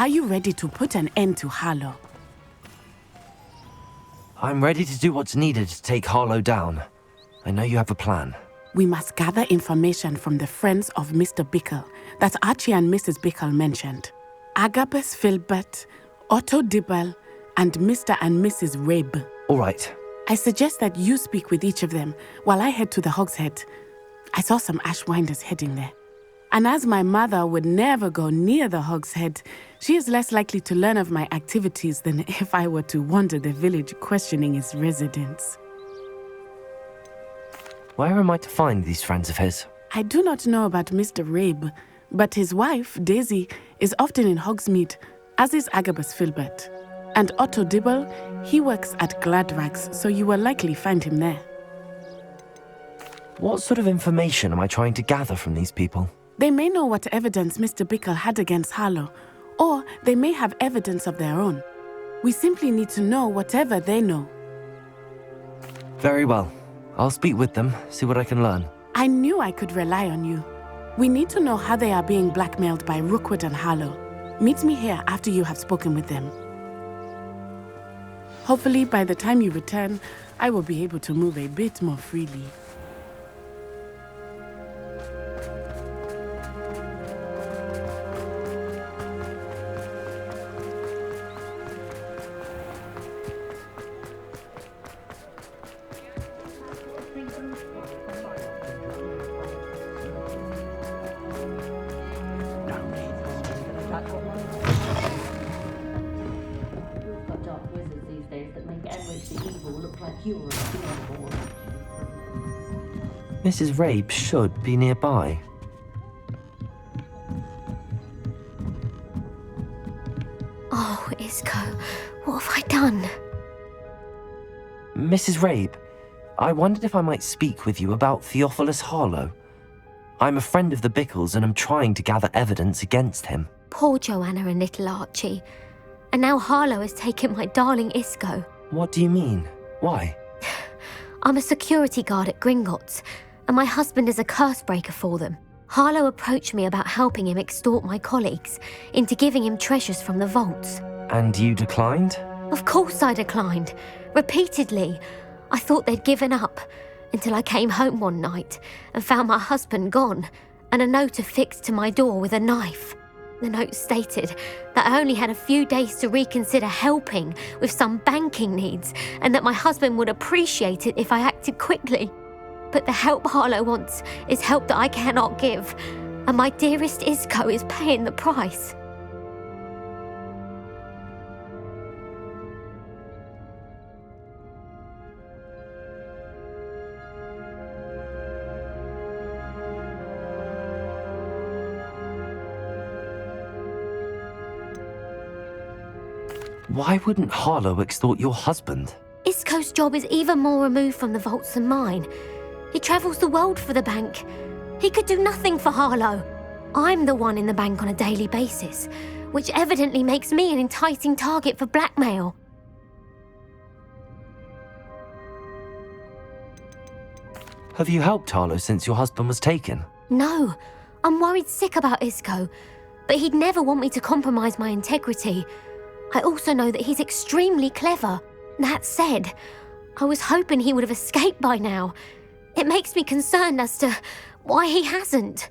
Are you ready to put an end to Harlow? I'm ready to do what's needed to take Harlow down. I know you have a plan. We must gather information from the friends of Mr. Bickle that Archie and Mrs. Bickle mentioned. Agabus Filbert, Otto Dibble, and Mr. and Mrs. Rabe. All right. I suggest that you speak with each of them while I head to the Hogshead. I saw some Ashwinders heading there. And as my mother would never go near the Hogshead, she is less likely to learn of my activities than if I were to wander the village questioning its residents. Where am I to find these friends of his? I do not know about Mr. Rabe, but his wife, Daisy, is often in Hogsmeade, as is Agabus Filbert. And Otto Dibble, he works at Gladrags, so you will likely find him there. What sort of information am I trying to gather from these people? They may know what evidence Mr. Bickle had against Harlow, or they may have evidence of their own. We simply need to know whatever they know. Very well. I'll speak with them, see what I can learn. I knew I could rely on you. We need to know how they are being blackmailed by Rookwood and Harlow. Meet me here after you have spoken with them. Hopefully, by the time you return, I will be able to move a bit more freely. Mrs. Rabe should be nearby. Oh, Isco, what have I done? Mrs. Rabe, I wondered if I might speak with you about Theophilus Harlow. I'm a friend of the Bickles and I'm trying to gather evidence against him. Poor Joanna and little Archie. And now Harlow has taken my darling Isco. What do you mean? Why? I'm a security guard at Gringotts, and my husband is a curse breaker for them. Harlow approached me about helping him extort my colleagues into giving him treasures from the vaults. And you declined? Of course I declined. Repeatedly. I thought they'd given up, until I came home one night and found my husband gone, and a note affixed to my door with a knife. The note stated that I only had a few days to reconsider helping with some banking needs, and that my husband would appreciate it if I acted quickly. But the help Harlow wants is help that I cannot give, and my dearest Isco is paying the price. Why wouldn't Harlow extort your husband? Isco's job is even more removed from the vaults than mine. He travels the world for the bank. He could do nothing for Harlow. I'm the one in the bank on a daily basis, which evidently makes me an enticing target for blackmail. Have you helped Harlow since your husband was taken? No, I'm worried sick about Isco, but he'd never want me to compromise my integrity. I also know that he's extremely clever. That said, I was hoping he would have escaped by now. It makes me concerned as to why he hasn't.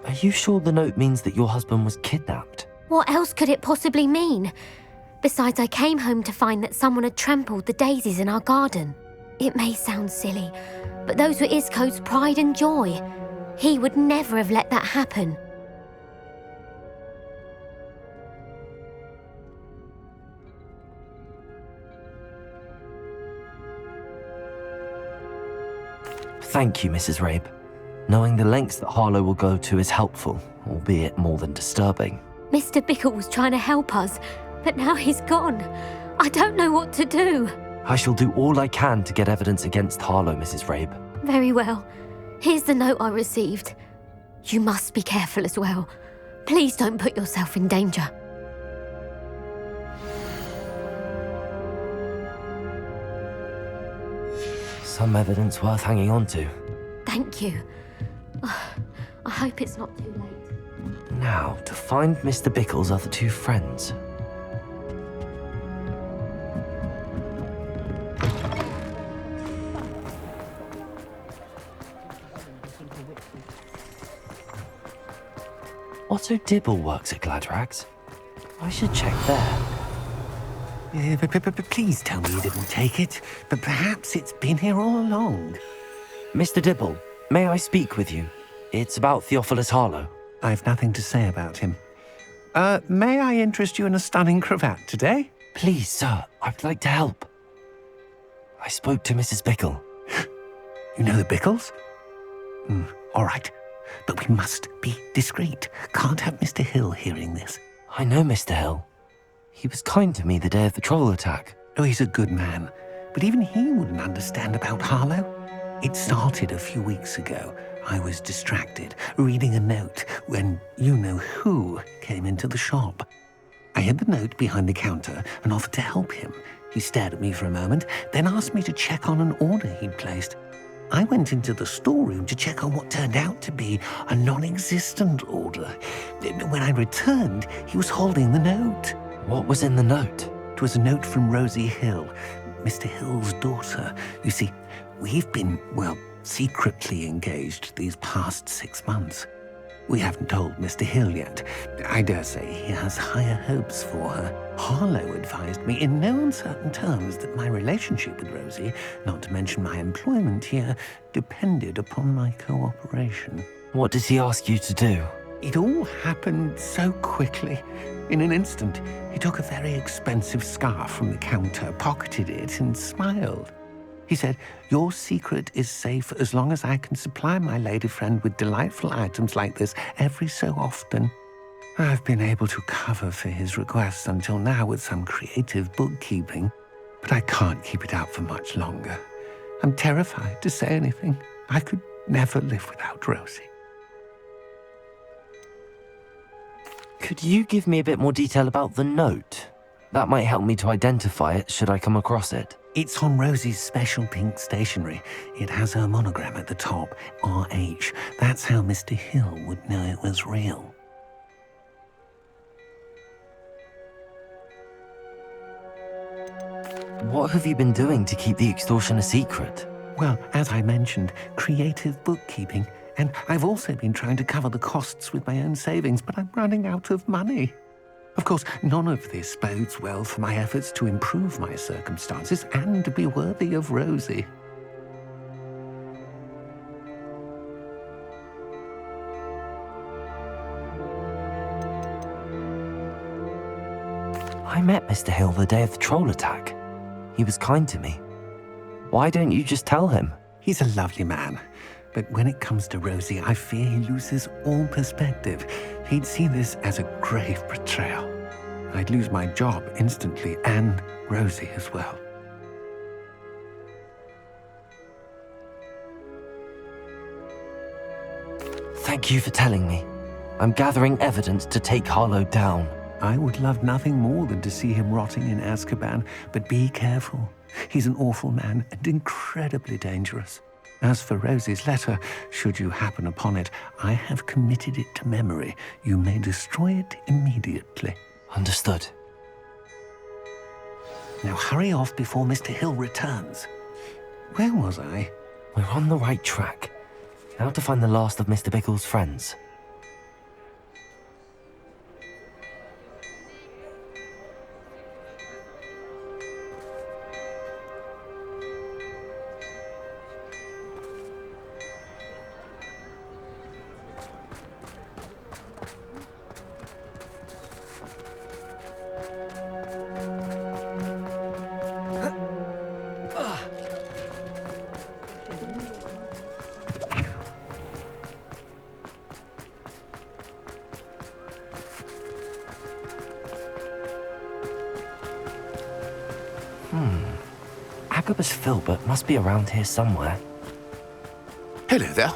Are you sure the note means that your husband was kidnapped? What else could it possibly mean? Besides, I came home to find that someone had trampled the daisies in our garden. It may sound silly, but those were Isco's pride and joy. He would never have let that happen. Thank you, Mrs. Rabe. Knowing the lengths that Harlow will go to is helpful, albeit more than disturbing. Mr. Bickle was trying to help us, but now he's gone. I don't know what to do. I shall do all I can to get evidence against Harlow, Mrs. Rabe. Very well. Here's the note I received. You must be careful as well. Please don't put yourself in danger. Some evidence worth hanging on to. Thank you. I hope it's not too late. Now, to find Mr. Bickle's other two friends. Otto Dibble works at Gladrags. I should check there. Please tell me you didn't take it, but perhaps it's been here all along. Mr. Dibble, may I speak with you? It's about Theophilus Harlow. I've nothing to say about him. May I interest you in a stunning cravat today? Please, sir, I'd like to help. I spoke to Mrs. Bickle. You know the Bickles? All right, but we must be discreet. Can't have Mr. Hill hearing this. I know Mr. Hill. He was kind to me the day of the troll attack. Oh, he's a good man, but even he wouldn't understand about Harlow. It started a few weeks ago. I was distracted, reading a note, when you-know-who came into the shop. I hid the note behind the counter and offered to help him. He stared at me for a moment, then asked me to check on an order he'd placed. I went into the storeroom to check on what turned out to be a non-existent order. When I returned, he was holding the note. What was in the note? It was a note from Rosie Hill, Mr. Hill's daughter. You see, we've been, secretly engaged these past 6 months. We haven't told Mr. Hill yet. I dare say he has higher hopes for her. Harlow advised me in no uncertain terms that my relationship with Rosie, not to mention my employment here, depended upon my cooperation. What does he ask you to do? It all happened so quickly. In an instant, he took a very expensive scarf from the counter, pocketed it, and smiled. He said, "Your secret is safe as long as I can supply my lady friend with delightful items like this every so often." I've been able to cover for his requests until now with some creative bookkeeping, but I can't keep it up for much longer. I'm terrified to say anything. I could never live without Rosie. Could you give me a bit more detail about the note? That might help me to identify it should I come across it. It's on Rosie's special pink stationery. It has her monogram at the top, RH. That's how Mr. Hill would know it was real. What have you been doing to keep the extortion a secret? Well, as I mentioned, creative bookkeeping. And I've also been trying to cover the costs with my own savings, but I'm running out of money. Of course, none of this bodes well for my efforts to improve my circumstances and to be worthy of Rosie. I met Mr. Hill the day of the troll attack. He was kind to me. Why don't you just tell him? He's a lovely man. But when it comes to Rosie, I fear he loses all perspective. He'd see this as a grave betrayal. I'd lose my job instantly, and Rosie as well. Thank you for telling me. I'm gathering evidence to take Harlow down. I would love nothing more than to see him rotting in Azkaban, but be careful. He's an awful man and incredibly dangerous. As for Rosie's letter, should you happen upon it, I have committed it to memory. You may destroy it immediately. Understood. Now hurry off before Mr. Hill returns. Where was I? We're on the right track. Now to find the last of Mr. Bickle's friends. Agabus Filbert must be around here somewhere. Hello there.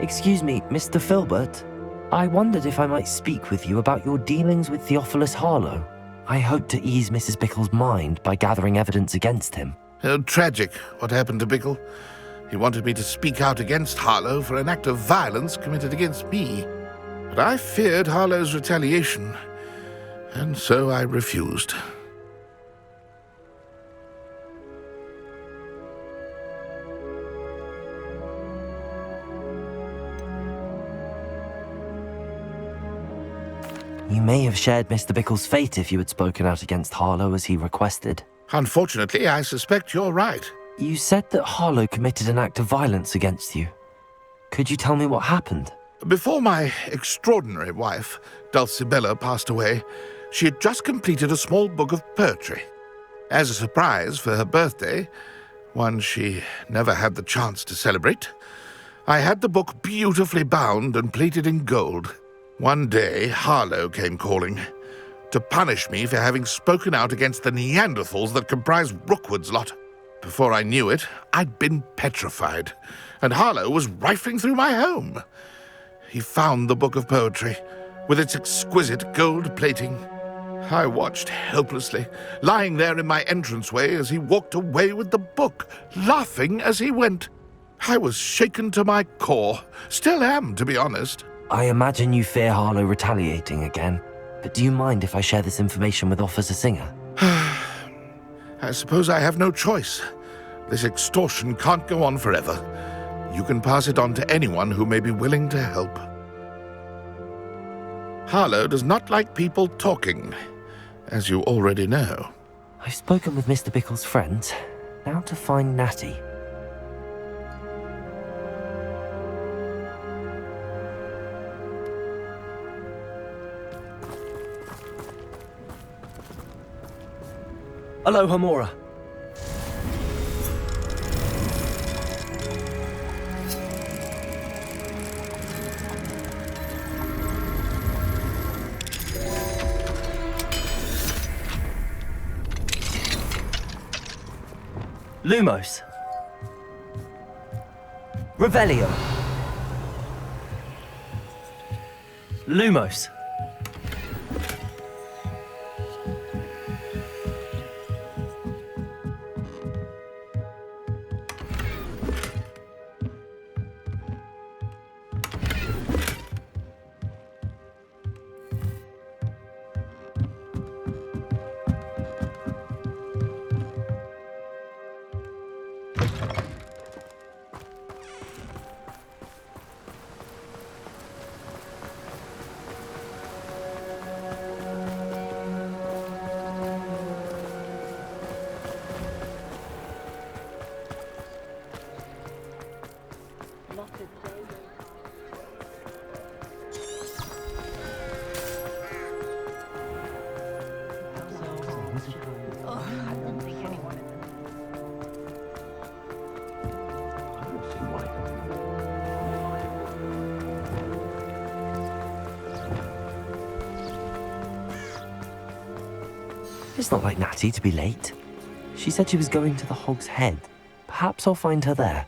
Excuse me, Mr. Filbert. I wondered if I might speak with you about your dealings with Theophilus Harlow. I hope to ease Mrs. Bickle's mind by gathering evidence against him. Oh, tragic, what happened to Bickle. He wanted me to speak out against Harlow for an act of violence committed against me. But I feared Harlow's retaliation, and so I refused. You may have shared Mr. Bickle's fate if you had spoken out against Harlow as he requested. Unfortunately, I suspect you're right. You said that Harlow committed an act of violence against you. Could you tell me what happened? Before my extraordinary wife, Dulcibella, passed away, she had just completed a small book of poetry. As a surprise for her birthday, one she never had the chance to celebrate, I had the book beautifully bound and plated in gold. One day, Harlow came calling to punish me for having spoken out against the Neanderthals that comprise Rookwood's lot. Before I knew it, I'd been petrified, and Harlow was rifling through my home. He found the book of poetry, with its exquisite gold plating. I watched helplessly, lying there in my entranceway as he walked away with the book, laughing as he went. I was shaken to my core, still am, to be honest. I imagine you fear Harlow retaliating again, but do you mind if I share this information with Officer Singer? I suppose I have no choice. This extortion can't go on forever. You can pass it on to anyone who may be willing to help. Harlow does not like people talking, as you already know. I've spoken with Mr. Bickle's friends. Now to find Natty. Hello, Hamora. Lumos. Revelio. Lumos. It's not like Natty to be late. She said she was going to the Hog's Head. Perhaps I'll find her there.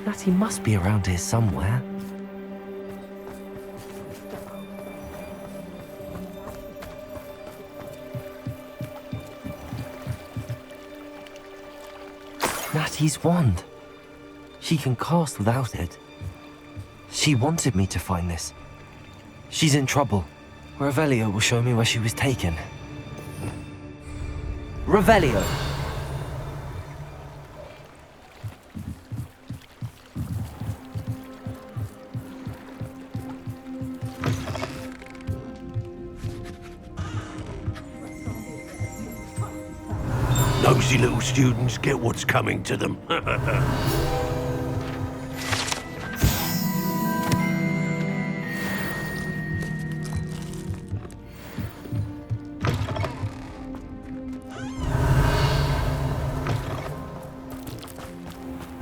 Natty must be around here somewhere. Natty's wand. She can cast without it. She wanted me to find this. She's in trouble. Revelio will show me where she was taken. Revelio! Nosy little students get what's coming to them.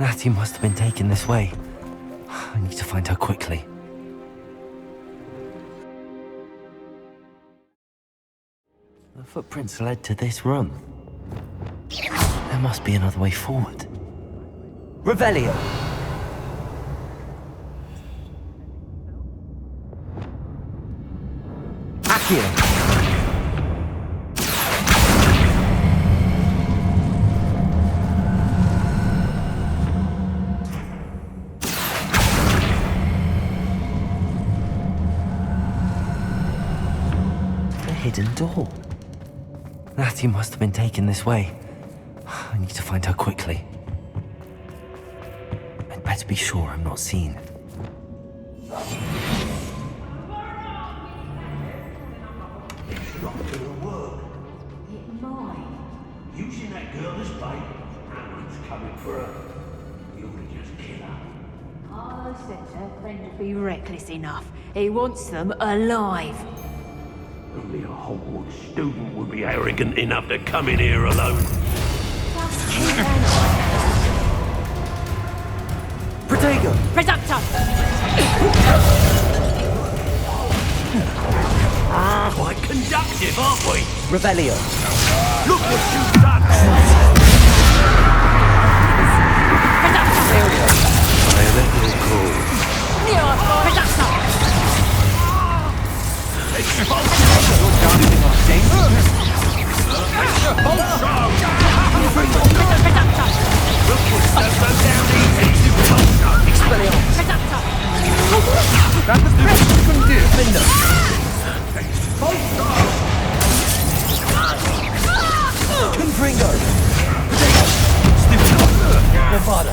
Natty must have been taken this way. I need to find her quickly. The footprints led to this room. There must be another way forward. Revelio! Accio! Hidden door. Natty must have been taken this way. I need to find her quickly. I'd better be sure I'm not seen. Using that girl as bait. Aaron's coming for her. We ought to just kill her. I said her friend would be reckless enough. He wants them alive. Only a Hogwarts student would be arrogant enough to come in here alone. Protego! Presumptor! Quite conductive, aren't we? Revelio! Look what you've done! I am at your call. Presumptor! Confringo! Nevada!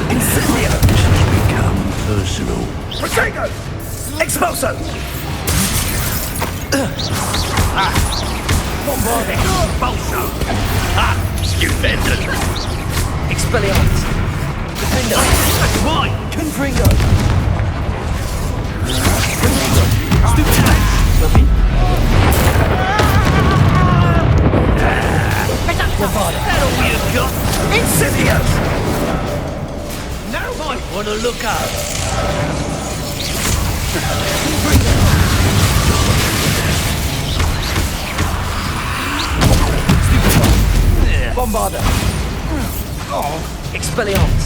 Incendio! Become personal. Protego! Expulso! Bombardier! Expulso! Stupendous! Expelliarmus! Defender! That's mine! Confringo! That all you've got? Insidious! Now might want to look up. Bombarder! Oh, Expelliarmus!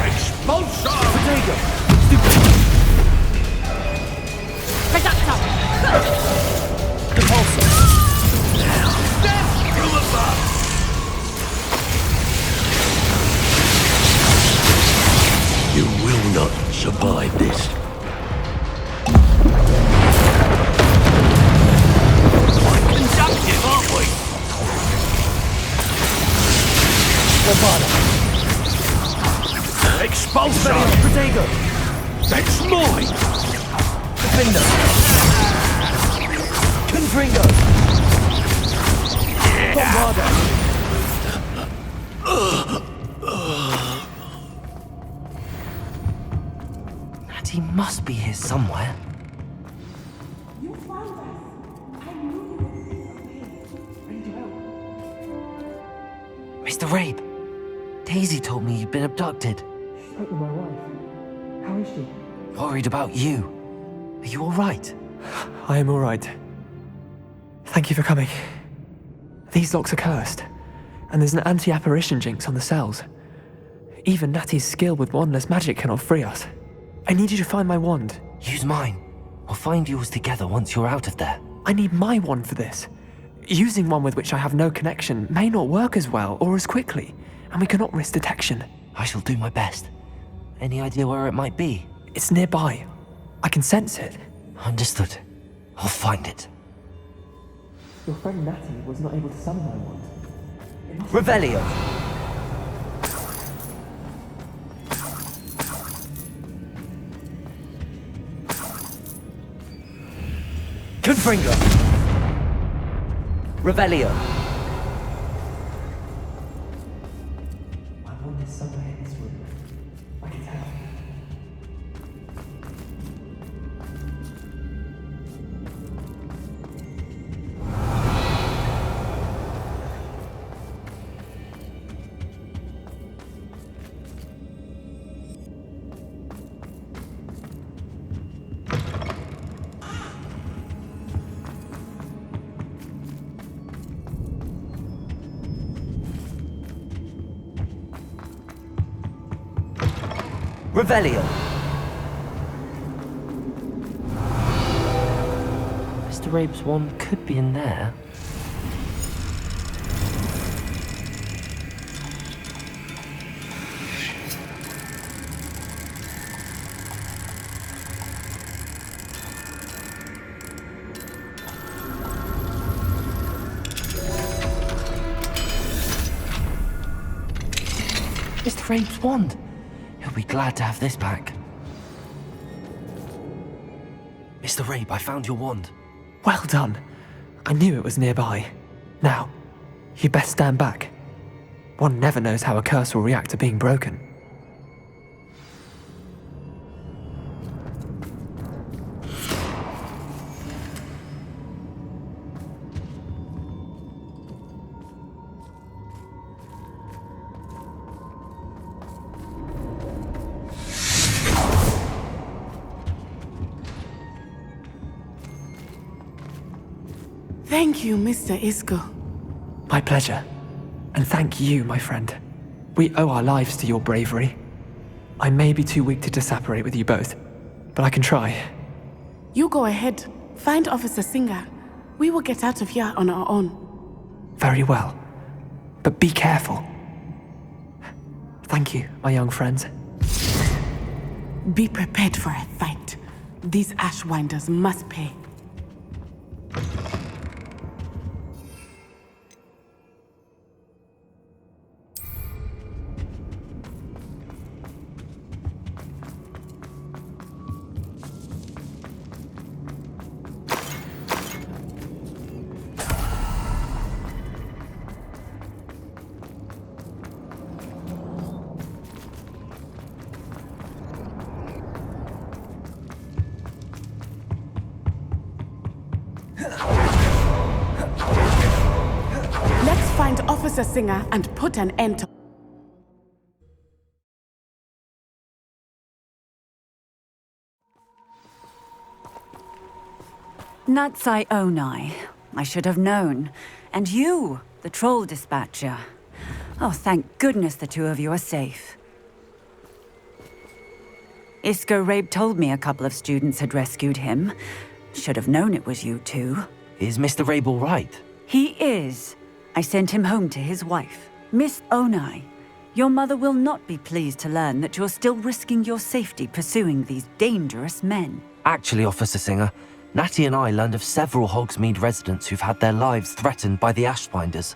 Expulso! Protego! Presumptor! Repulsor! Death from above! You will not survive this. Quite conductive, aren't we? Bombarder! Expulso! Protego! That's mine! Defender! Confringo! Bombarder! Natty must be here somewhere. You found us. I knew you would be okay. Ready to help. Mr. Rabe, Daisy told me you'd been abducted. Spoke with my wife. How is she? Worried about you. Are you all right? I am all right. Thank you for coming. These locks are cursed, and there's an anti-apparition jinx on the cells. Even Natty's skill with wandless magic cannot free us. I need you to find my wand. Use mine. We'll find yours together once you're out of there. I need my wand for this. Using one with which I have no connection may not work as well or as quickly, and we cannot risk detection. I shall do my best. Any idea where it might be? It's nearby. I can sense it. Understood. I'll find it. Your friend Natty was not able to summon my wand. It Revelio. Confringo. Revelio. My wand is somewhere in this room. I can tell. Revelio. Mr. Rabe's wand could be in there. Mr. Rabe's wand. He'll be glad to have this back. Mr. Rabe, I found your wand. Well done. I knew it was nearby. Now, you best stand back. One never knows how a curse will react to being broken. Thank you, Mr. Isco. My pleasure. And thank you, my friend. We owe our lives to your bravery. I may be too weak to disapparate with you both, but I can try. You go ahead. Find Officer Singer. We will get out of here on our own. Very well. But be careful. Thank you, my young friends. Be prepared for a fight. These Ashwinders must pay. Let's find Officer Singer and put an end to... Natsai Onai. I should have known. And you, the troll dispatcher. Oh, thank goodness the two of you are safe. Isco Rabe told me a couple of students had rescued him. Should have known it was you two. Is Mr. Rabe all right? He is. I sent him home to his wife. Miss Onai, your mother will not be pleased to learn that you're still risking your safety pursuing these dangerous men. Actually, Officer Singer, Natty and I learned of several Hogsmeade residents who've had their lives threatened by the Ashwinders.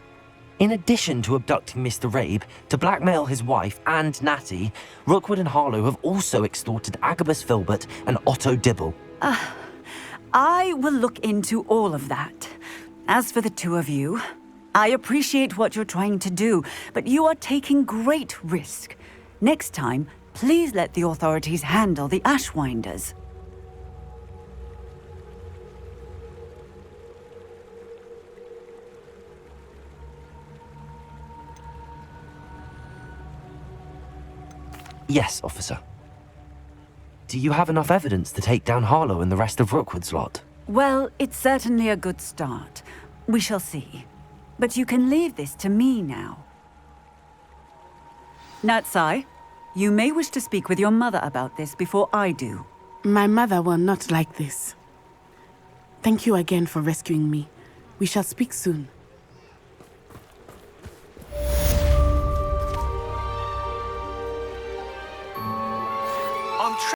In addition to abducting Mr. Rabe to blackmail his wife and Natty, Rookwood and Harlow have also extorted Agabus Filbert and Otto Dibble. I will look into all of that. As for the two of you, I appreciate what you're trying to do, but you are taking great risk. Next time, please let the authorities handle the Ashwinders. Yes, officer. Do you have enough evidence to take down Harlow and the rest of Rookwood's lot? Well, it's certainly a good start. We shall see. But you can leave this to me now. Natsai, you may wish to speak with your mother about this before I do. My mother will not like this. Thank you again for rescuing me. We shall speak soon.